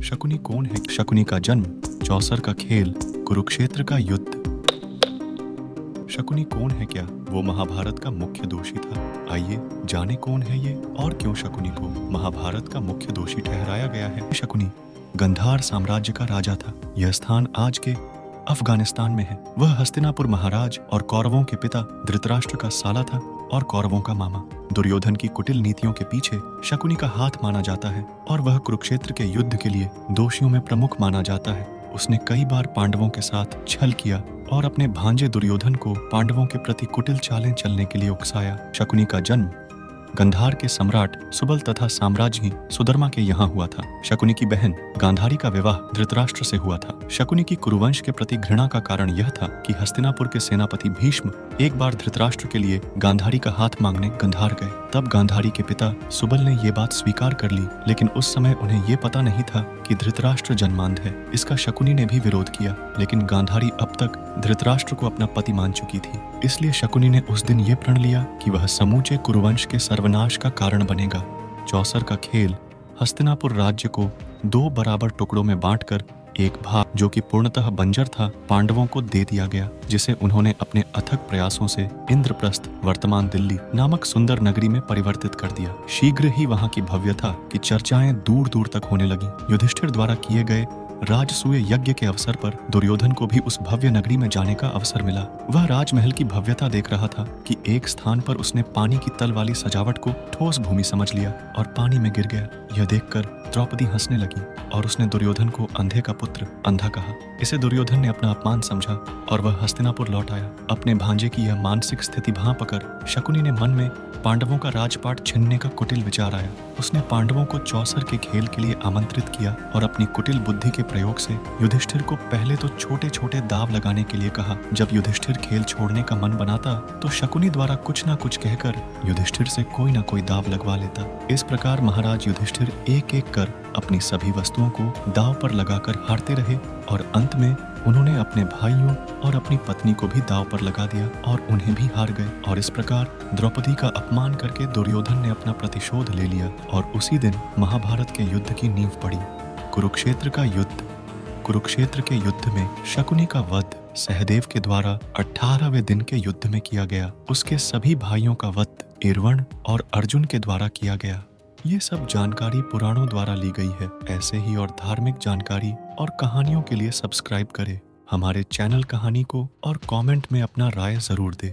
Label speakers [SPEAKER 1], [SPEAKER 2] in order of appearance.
[SPEAKER 1] शकुनी कौन है? शकुनी का जन्म, चौसर का खेल, कुरुक्षेत्र का युद्ध। शकुनी कौन है? क्या वो महाभारत का मुख्य दोषी था? आइए जाने कौन है ये और क्यों शकुनी को महाभारत का मुख्य दोषी ठहराया गया है। शकुनी गंधार साम्राज्य का राजा था। यह स्थान आज के अफगानिस्तान में है। वह हस्तिनापुर महाराज और कौरवों के पिता धृतराष्ट्र का साला था और कौरवों का मामा। दुर्योधन की कुटिल नीतियों के पीछे शकुनी का हाथ माना जाता है और वह कुरुक्षेत्र के युद्ध के लिए दोषियों में प्रमुख माना जाता है। उसने कई बार पांडवों के साथ छल किया और अपने भांजे दुर्योधन को पांडवों के प्रति कुटिल चालें चलने के लिए उकसाया। शकुनी का जन्म गंधार के सम्राट सुबल तथा साम्राज्ञी सुधर्मा के यहाँ हुआ था। शकुनी की बहन गांधारी का विवाह धृतराष्ट्र से हुआ था। शकुनी की कुरुवंश के प्रति घृणा का कारण यह था कि हस्तिनापुर के सेनापति भीष्म एक बार धृतराष्ट्र के लिए गांधारी का हाथ मांगने गंधार गए। तब गांधारी के पिता सुबल ने ये बात स्वीकार कर ली, लेकिन उस समय उन्हें ये पता नहीं था कि धृतराष्ट्र जन्मांध है। इसका शकुनी ने भी विरोध किया, लेकिन गांधारी अब तक धृतराष्ट्र को अपना पति मान चुकी थी। इसलिए शकुनी ने उस दिन ये प्रण लिया कि वह समूचे कुरुवंश के सर्वनाश का कारण बनेगा। चौसर का खेल हस्तिनापुर राज्य को 2 बराबर टुकड़ों में बांटकर एक भाग, जो कि पूर्णतः बंजर था, पांडवों को दे दिया गया, जिसे उन्होंने अपने अथक प्रयासों से इंद्रप्रस्थ, वर्तमान दिल्ली नामक सुंदर नगरी में परिवर्तित कर दिया। शीघ्र ही वहां की भव्यता की चर्चाएं दूर दूर तक होने लगी। युधिष्ठिर द्वारा किए गए राजसूय यज्ञ के अवसर पर दुर्योधन को भी उस भव्य नगरी में जाने का अवसर मिला। वह राजमहल की भव्यता देख रहा था कि एक स्थान पर उसने पानी की तल वाली सजावट को ठोस भूमि समझ लिया और पानी में गिर गया। यह देखकर द्रौपदी हंसने लगी और उसने दुर्योधन को अंधे का पुत्र अंधा कहा। इसे दुर्योधन ने अपना अपमान समझा और वह हस्तिनापुर लौट आया। अपने भांजे की यह मानसिक स्थिति भांपकर शकुनी ने मन में पांडवों का राजपाट छीनने का कुटिल विचार आया। उसने पांडवों को चौसर के खेल के लिए आमंत्रित किया और अपनी कुटिल बुद्धि के प्रयोग से युधिष्ठिर को पहले तो छोटे छोटे दाव लगाने के लिए कहा। जब युधिष्ठिर खेल छोड़ने का मन बनाता तो शकुनी द्वारा कुछ न कुछ कहकर युधिष्ठिर से कोई न कोई दाव लगवा लेता। इस प्रकार महाराज युधिष्ठिर एक एक कर अपनी सभी वस्तुओं को दाव पर लगाकर हारते रहे और अंत में उन्होंने अपने भाइयों और अपनी पत्नी को भी दाव पर लगा दिया और उन्हें भी हार गए। और इस प्रकार द्रौपदी का अपमान करके दुर्योधन ने अपना प्रतिशोध ले लिया और उसी दिन महाभारत के युद्ध की नींव पड़ी। कुरुक्षेत्र का युद्ध। कुरुक्षेत्र के युद्ध में शकुनी का वध सहदेव के द्वारा 18वें दिन के युद्ध में किया गया। उसके सभी भाइयों का वध इरवण और अर्जुन के द्वारा किया गया। ये सब जानकारी पुराणों द्वारा ली गई है। ऐसे ही और धार्मिक जानकारी और कहानियों के लिए सब्सक्राइब करें हमारे चैनल कहानी को और कमेंट में अपना राय जरूर दें।